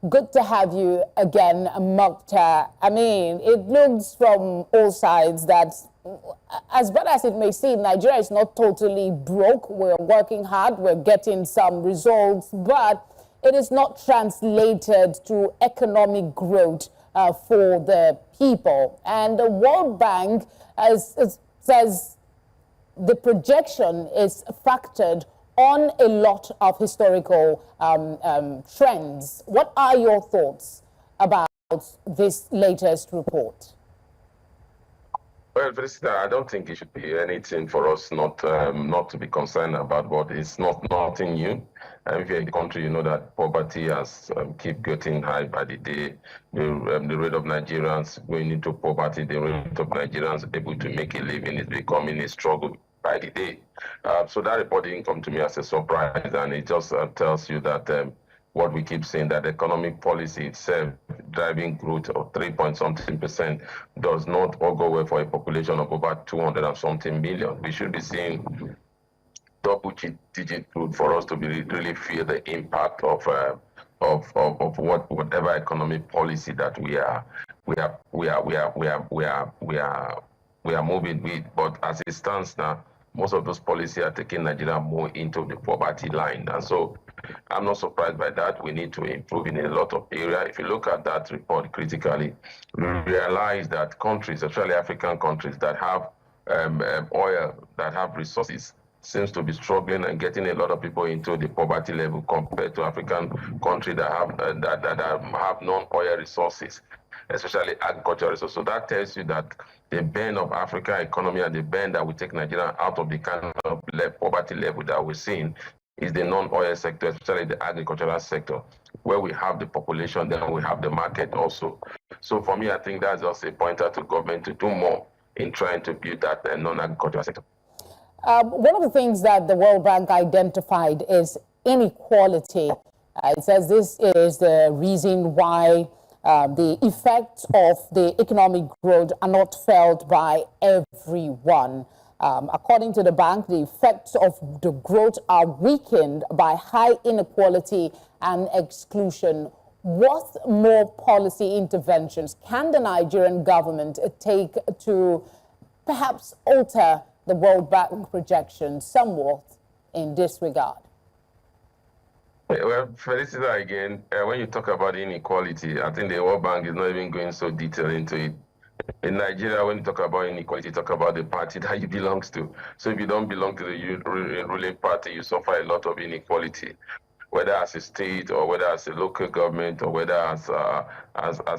Good to have you again, Muktar. I mean, it looks from all sides that, as bad as it may seem, Nigeria is not totally broke. We're working hard, we're getting some results, but it is not translated to economic growth for the people. And the World Bank says the projection is factored on a lot of historical trends. What are your thoughts about this latest report? Well, Felicita, I don't think it should be anything for us not to be concerned about, but it's nothing new. If you're in the country, you know that poverty has keep getting high by the day. The rate of Nigerians going into poverty, the rate of Nigerians able to make a living is becoming a struggle by the day. So that report didn't come to me as a surprise, and it just tells you that what we keep saying, that economic policy itself driving growth of 3-point-something% does not all go well for a population of over 200 and something million. We should be seeing double-digit growth for us to be really feel the impact of whatever economic policy that we are moving with. But as it stands now, most of those policies are taking Nigeria more into the poverty line. And so I'm not surprised by that. We need to improve in a lot of areas. If you look at that report critically, we realize that countries, especially African countries that have oil, that have resources, seems to be struggling and getting a lot of people into the poverty level compared to African countries that have non-oil resources, especially agricultural resources. So that tells you that the bend of African economy and the bend that will take Nigeria out of the kind of poverty level that we're seeing is the non-oil sector, especially the agricultural sector, where we have the population, then we have the market also. So for me, I think that's also a pointer to government to do more in trying to build that non-agricultural sector. One of the things that the World Bank identified is inequality. It says this is the reason why the effects of the economic growth are not felt by everyone. According to the bank, the effects of the growth are weakened by high inequality and exclusion. What more policy interventions can the Nigerian government take to perhaps alter the World Bank projections somewhat in this regard? Well, Felicita, again, when you talk about inequality, I think the World Bank is not even going so detailed into it. In Nigeria, when you talk about inequality, you talk about the party that you belong to. So if you don't belong to the ruling party, you suffer a lot of inequality, whether as a state or whether as a local government or whether as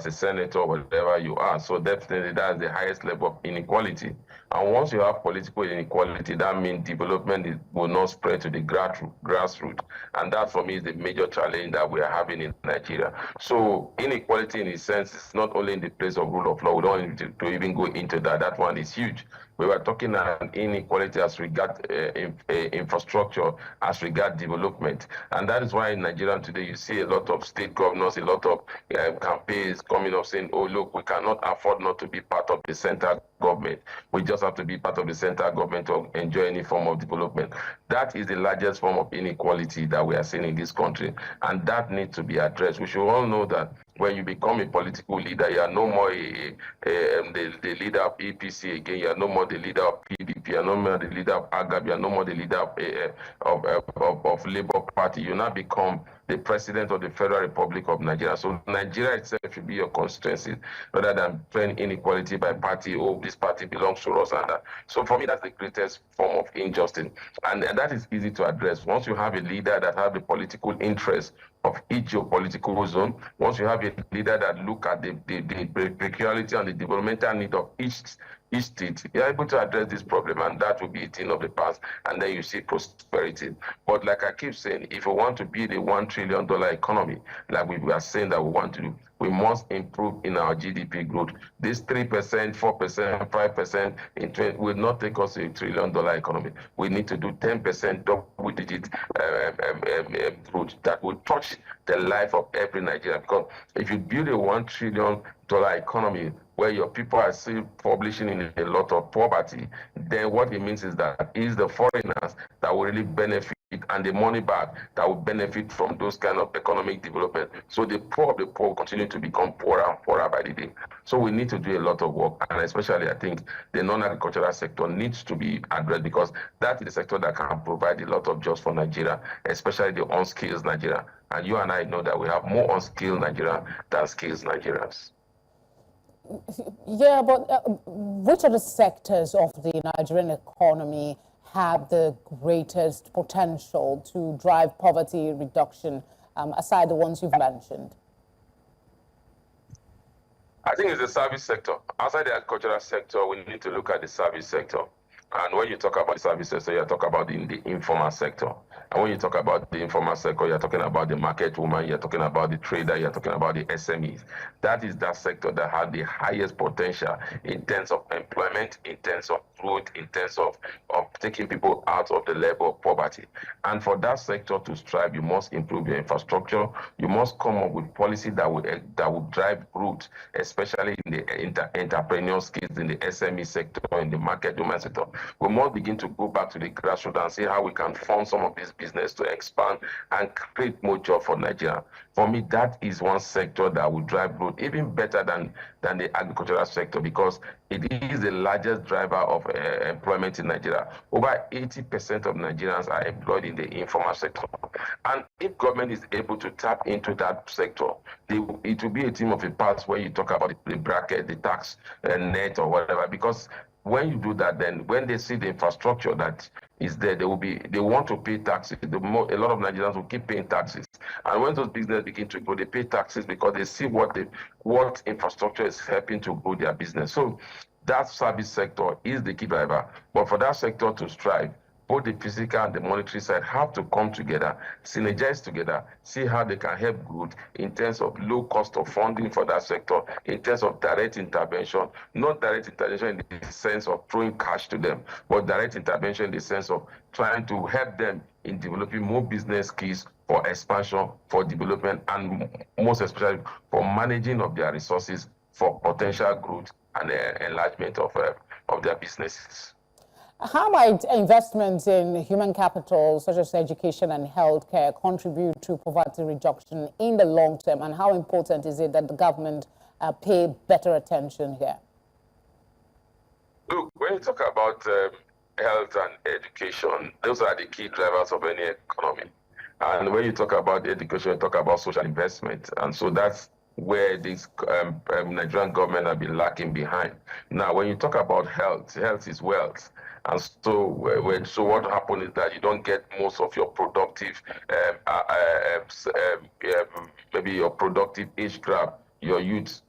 a senator or whatever you are. So definitely that's the highest level of inequality. And once you have political inequality, that means development will not spread to the grassroots. And that, for me, is the major challenge that we are having in Nigeria. So inequality, in a sense, is not only in the place of rule of law. We don't need to even go into that. That one is huge. We were talking about inequality as regard infrastructure, as regard development. And that is why in Nigeria today, you see a lot of state governors, a lot of campaigns coming up saying, oh, look, we cannot afford not to be part of the central government. We just have to be part of the central government to enjoy any form of development. That is the largest form of inequality that we are seeing in this country. And that needs to be addressed. We should all know that when you become a political leader, you are no more the leader of APC again. You are no more the leader of PDP. You are no more the leader of AGAB. You are no more the leader of Labour Party. You now become the president of the Federal Republic of Nigeria. So Nigeria itself should be your constituency rather than playing inequality by party. Oh, this party belongs to us and that. So for me, that's the greatest form of injustice. And that is easy to address. Once you have a leader that has the political interest of each geopolitical zone, once you have a leader that look at the peculiarity and the developmental need of each state, you're able to address this problem, and that will be a thing of the past, and then you see prosperity. But like I keep saying, if we want to build a $1 trillion economy, like we are saying that we want to do, we must improve in our GDP growth. This 3%, 4%, 5% in 20 will not take us to $1 trillion economy. We need to do 10% double-digit growth that will touch the life of every Nigerian. Because if you build a $1 trillion dollar economy where your people are still publishing in a lot of poverty, then what it means is that it's the foreigners that will really benefit and the money back that will benefit from those kind of economic development. So the poor of the poor will continue to become poorer and poorer by the day. So we need to do a lot of work, and especially I think the non-agricultural sector needs to be addressed because that is the sector that can provide a lot of jobs for Nigeria, especially the unskilled Nigeria. And you and I know that we have more unskilled Nigeria than skilled Nigerians. Yeah, but which of the sectors of the Nigerian economy have the greatest potential to drive poverty reduction, aside the ones you've mentioned? I think it's the service sector. Outside the agricultural sector, we need to look at the service sector. And when you talk about the service sector, you're talking about the informal sector. And when you talk about the informal sector, you're talking about the market woman, you're talking about the trader, you're talking about the SMEs. That is that sector that has the highest potential in terms of employment, in terms of growth, in terms of taking people out of the level of poverty. And for that sector to strive, you must improve your infrastructure. You must come up with policy that will drive growth, especially in the entrepreneurial skills, in the SME sector, in the market woman sector. We must begin to go back to the grassroots and see how we can fund some of this business to expand and create more jobs for Nigeria. For me, that is one sector that will drive growth even better than the agricultural sector because it is the largest driver of employment in Nigeria. Over 80% of Nigerians are employed in the informal sector. And if government is able to tap into that sector, it will be a team of a past where you talk about the bracket, the tax net or whatever, because when you do that, then when they see the infrastructure that is there, they want to pay taxes. A lot of Nigerians will keep paying taxes. And when those businesses begin to grow, they pay taxes because they see what infrastructure is helping to grow their business. So that service sector is the key driver. But for that sector to strive, both the physical and the monetary side have to come together, synergize together, see how they can help growth in terms of low cost of funding for that sector, in terms of direct intervention, not direct intervention in the sense of throwing cash to them, but direct intervention in the sense of trying to help them in developing more business skills for expansion, for development, and most especially for managing of their resources for potential growth and enlargement of their businesses. How might investments in human capital, such as education and healthcare, contribute to poverty reduction in the long term? And how important is it that the government pay better attention here? Look, when you talk about health and education, those are the key drivers of any economy. And when you talk about education, you talk about social investment. And so that's where this Nigerian government have been lacking behind. Now, when you talk about health, health is wealth. And so, what happens is that you don't get most of your productive, maybe your productive age gap, your youth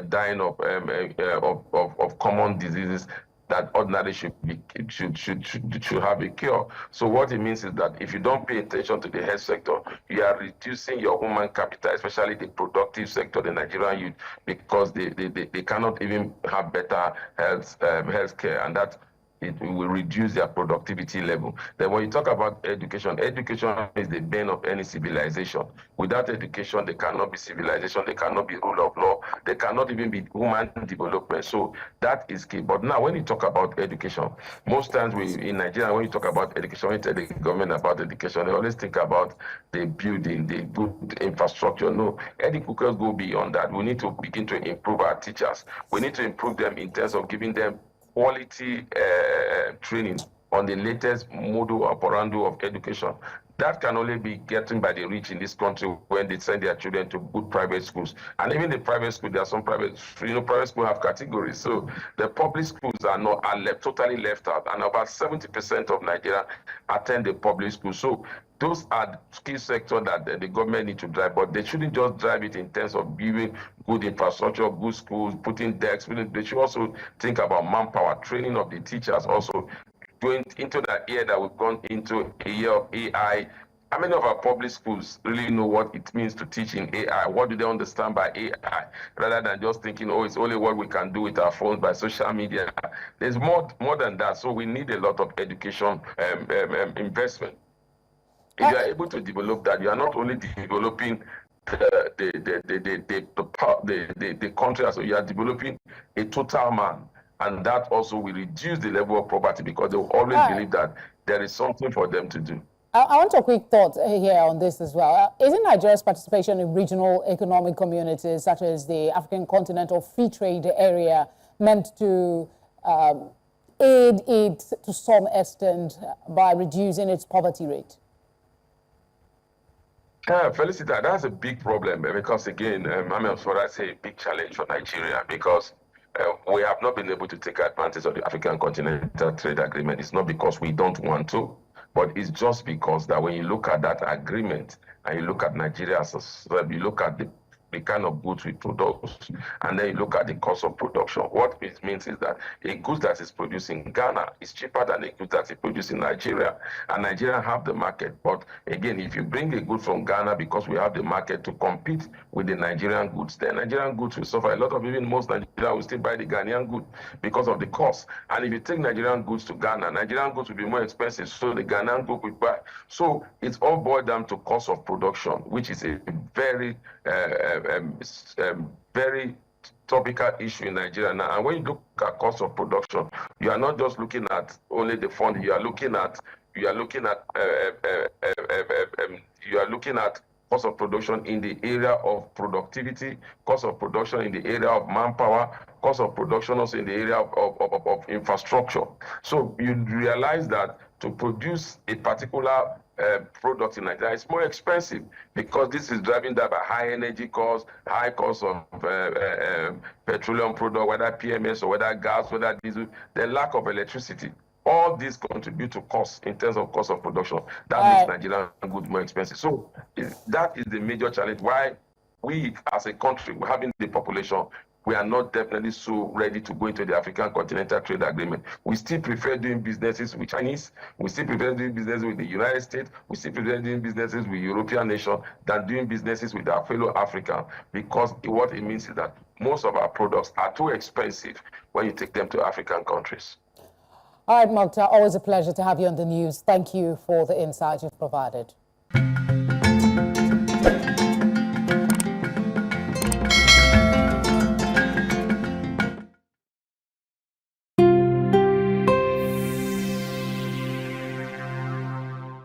dying of common diseases that ordinarily should have a cure. So what it means is that if you don't pay attention to the health sector, you are reducing your human capital, especially the productive sector, the Nigerian youth, because they cannot even have better health care, and that it will reduce their productivity level. Then when you talk about education, education is the bane of any civilization. Without education, there cannot be civilization, there cannot be rule of law, there cannot even be human development. So that is key. But now when you talk about education, most times in Nigeria, when you talk about education, when you tell the government about education, they always think about the building, the good infrastructure. No, educators go beyond that. We need to begin to improve our teachers. We need to improve them in terms of giving them quality training on the latest model operandi of education. That can only be getting by the rich in this country when they send their children to good private schools. And even the private school, there are some private schools have categories. So the public schools are totally left out. And about 70% of Nigeria attend the public school. So those are key sectors that the government need to drive, but they shouldn't just drive it in terms of building good infrastructure, good schools, putting desks. They should also think about manpower, training of the teachers, also going into that year that we've gone into a year of AI. How many of our public schools really know what it means to teach in AI? What do they understand by AI? Rather than just thinking, oh, it's only what we can do with our phones, by social media. There's more than that. So we need a lot of education investment. If you are able to develop that, you are not only developing the the country as well. You are developing a total man, and that also will reduce the level of poverty because they will always believe that there is something for them to do. I want a quick thought here on this as well. Isn't Nigeria's participation in regional economic communities such as the African Continental Free Trade Area meant to aid it to some extent by reducing its poverty rate? Felicity, that's a big problem because, again, that's what I say, a big challenge for Nigeria because we have not been able to take advantage of the African Continental Trade Agreement. It's not because we don't want to, but it's just because that when you look at that agreement and you look at Nigeria, you look at the kind of goods we produce, and then you look at the cost of production. What it means is that a good that is produced in Ghana is cheaper than a good that is produced in Nigeria, and Nigeria have the market. But again, if you bring a good from Ghana because we have the market to compete with the Nigerian goods, then Nigerian goods will suffer. A lot of even most Nigerians will still buy the Ghanaian good because of the cost. And if you take Nigerian goods to Ghana, Nigerian goods will be more expensive, so the Ghanaian good will buy. So it's all boiled down to cost of production, which is a very very topical issue in Nigeria now. And when you look at cost of production, you are not just looking at only the fund. You are looking at cost of production in the area of productivity, cost of production in the area of manpower, cost of production also in the area of infrastructure. So you realize that to produce a particular product in Nigeria is more expensive because this is driving that by high energy costs, high cost of petroleum product, whether PMS or whether gas, whether diesel, the lack of electricity. All these contribute to cost in terms of cost of production. That makes Nigerian goods more expensive. So that is the major challenge. Why we as a country, we're having the population, we are not definitely so ready to go into the African Continental Trade Agreement. We still prefer doing businesses with Chinese. We still prefer doing business with the United States. We still prefer doing businesses with European nations than doing businesses with our fellow Africans, because what it means is that most of our products are too expensive when you take them to African countries. All right, Muktar, always a pleasure to have you on the news. Thank you for the insight you've provided.